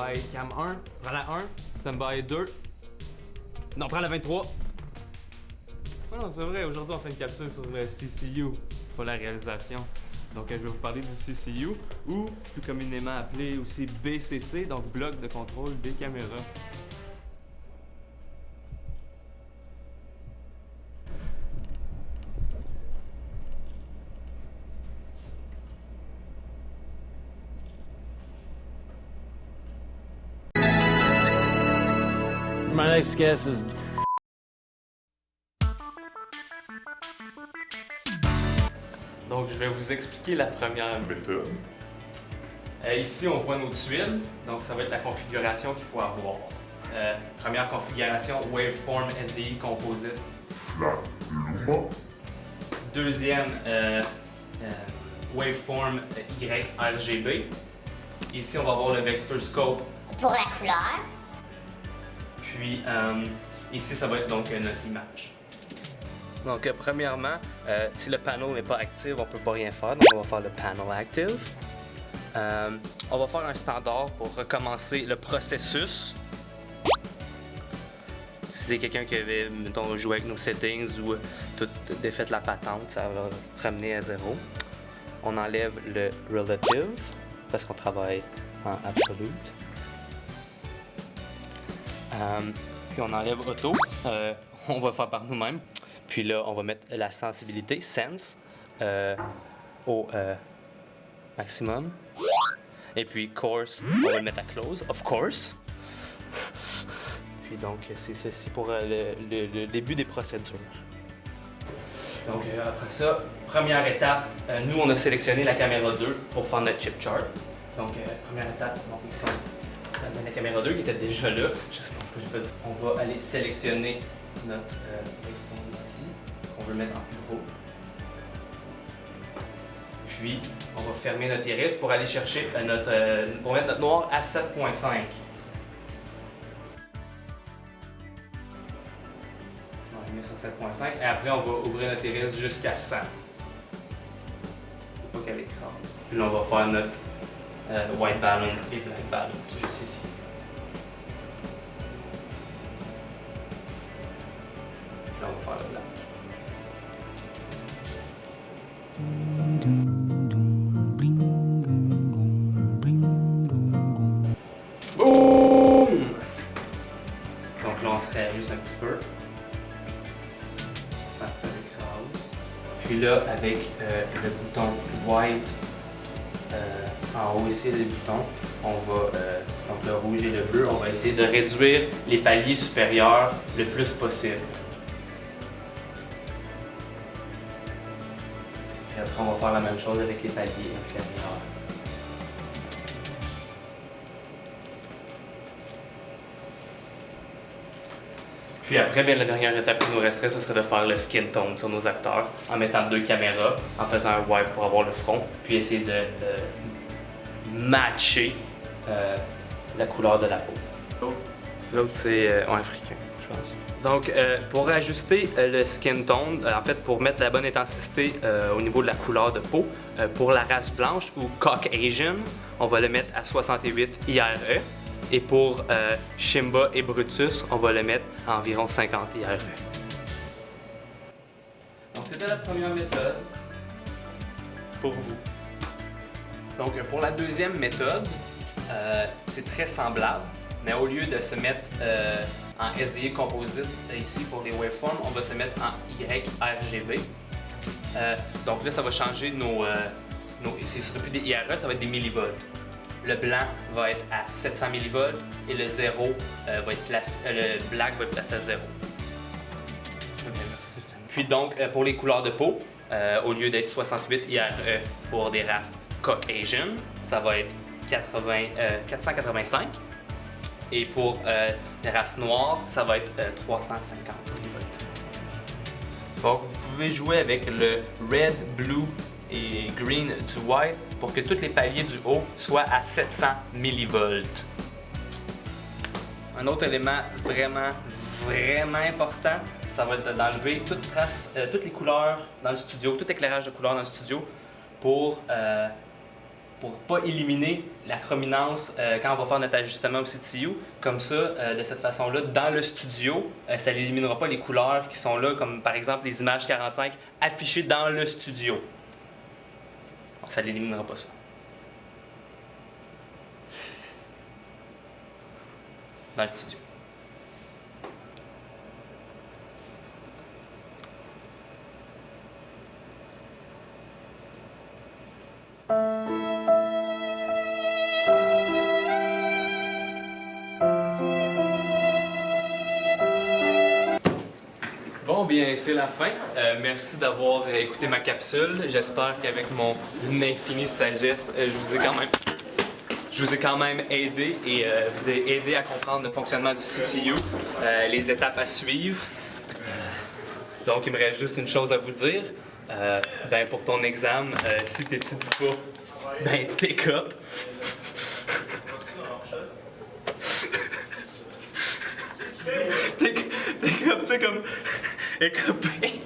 Stand-by cam 1. Prends la 1. Stand-by 2. Non, prends la 23. Oh non, c'est vrai, aujourd'hui on fait une capsule sur le CCU pour la réalisation. Donc je vais vous parler du CCU, ou plus communément appelé aussi BCC, donc bloc de contrôle des caméras. My next guess is... Donc, je vais vous expliquer la première méthode. Ici, on voit nos tuiles, donc ça va être la configuration qu'il faut avoir. Première configuration, Waveform SDI Composite. Flat Luma. Deuxième, Waveform YRGB. Ici, on va avoir le Vector Scope. Pour la couleur. Puis, ici, ça va être donc notre image. Donc, premièrement, si le panel n'est pas actif, on ne peut pas rien faire. Donc, on va faire le panel active. On va faire un standard pour recommencer le processus. Si c'est quelqu'un qui avait, mettons, joué avec nos settings ou tout défait la patente, ça va ramener à 0. On enlève le relative parce qu'on travaille en absolute. Puis on enlève auto. On va faire par nous-mêmes. Puis là, on va mettre la sensibilité, sense, au maximum. Et puis course, on va le mettre à close, of course. Puis donc, c'est ceci pour le début des procédures. Donc après ça, première étape, nous on a sélectionné la caméra 2 pour faire notre chip chart. Donc première étape, donc ici on a la caméra 2 qui était déjà là. Je sais pas pourquoi j'ai pas dit. On va aller sélectionner notre waveform ici, qu'on veut mettre en plus haut. Puis on va fermer notre iris pour aller chercher pour mettre notre noir à 7.5. On met sur 7.5 et après on va ouvrir notre iris jusqu'à 100. Faut pas qu'elle écrase. Puis là on va faire notre white balance et black balance juste ici. Puis là on va faire le black. Boum! Donc là on se réajuste un petit peu. Ça l'écrase. Puis là avec le bouton white en haut ici les boutons, on va donc le rouge et le bleu, on va essayer de réduire les paliers supérieurs le plus possible. Et après on va faire la même chose avec les paliers inférieurs. Puis après, bien, la dernière étape qui nous resterait, ce serait de faire le skin tone sur nos acteurs en mettant 2 caméras, en faisant un wipe pour avoir le front, puis essayer de matcher la couleur de la peau. L'autre, c'est africain, je pense. Donc, pour ajuster le skin tone, en fait, pour mettre la bonne intensité au niveau de la couleur de peau, pour la race blanche ou Caucasian, on va le mettre à 68 IRE. Et pour Shimba et Brutus, on va le mettre à environ 50 IRE. Donc c'était la première méthode pour vous. Donc pour la deuxième méthode, c'est très semblable, mais au lieu de se mettre en SDI Composite ici pour les waveforms, on va se mettre en YRGB. Donc là, ça va changer ce ne sera plus des IRE, ça va être des millivolts. Le blanc va être à 700 mV et le 0 va être placé, le black va être placé à 0. Puis donc, pour les couleurs de peau, au lieu d'être 68 IRE pour des races Caucasian, ça va être 485. Et pour les races noires, ça va être 350 mV. Donc, vous pouvez jouer avec le red, blue et green du white pour que tous les paliers du haut soient à 700 mV. Un autre élément vraiment important, ça va être d'enlever toutes les couleurs dans le studio, tout éclairage de couleurs dans le studio pour pour pas éliminer la chrominance quand on va faire notre ajustement au CTU. Comme ça, de cette façon-là, dans le studio, ça n'éliminera pas les couleurs qui sont là, comme par exemple les images 45 affichées dans le studio. Donc ça n'éliminera pas ça. Dans le studio. Bon, bien, c'est la fin. Merci d'avoir écouté ma capsule. J'espère qu'avec mon infinie sagesse, je vous ai quand même aidé et vous ai aidé à comprendre le fonctionnement du CCU, les étapes à suivre. Donc, il me reste juste une chose à vous dire. Ben, pour ton examen, si tu n'étudies pas, ben, take up. Take up, tu sais, comme écopé.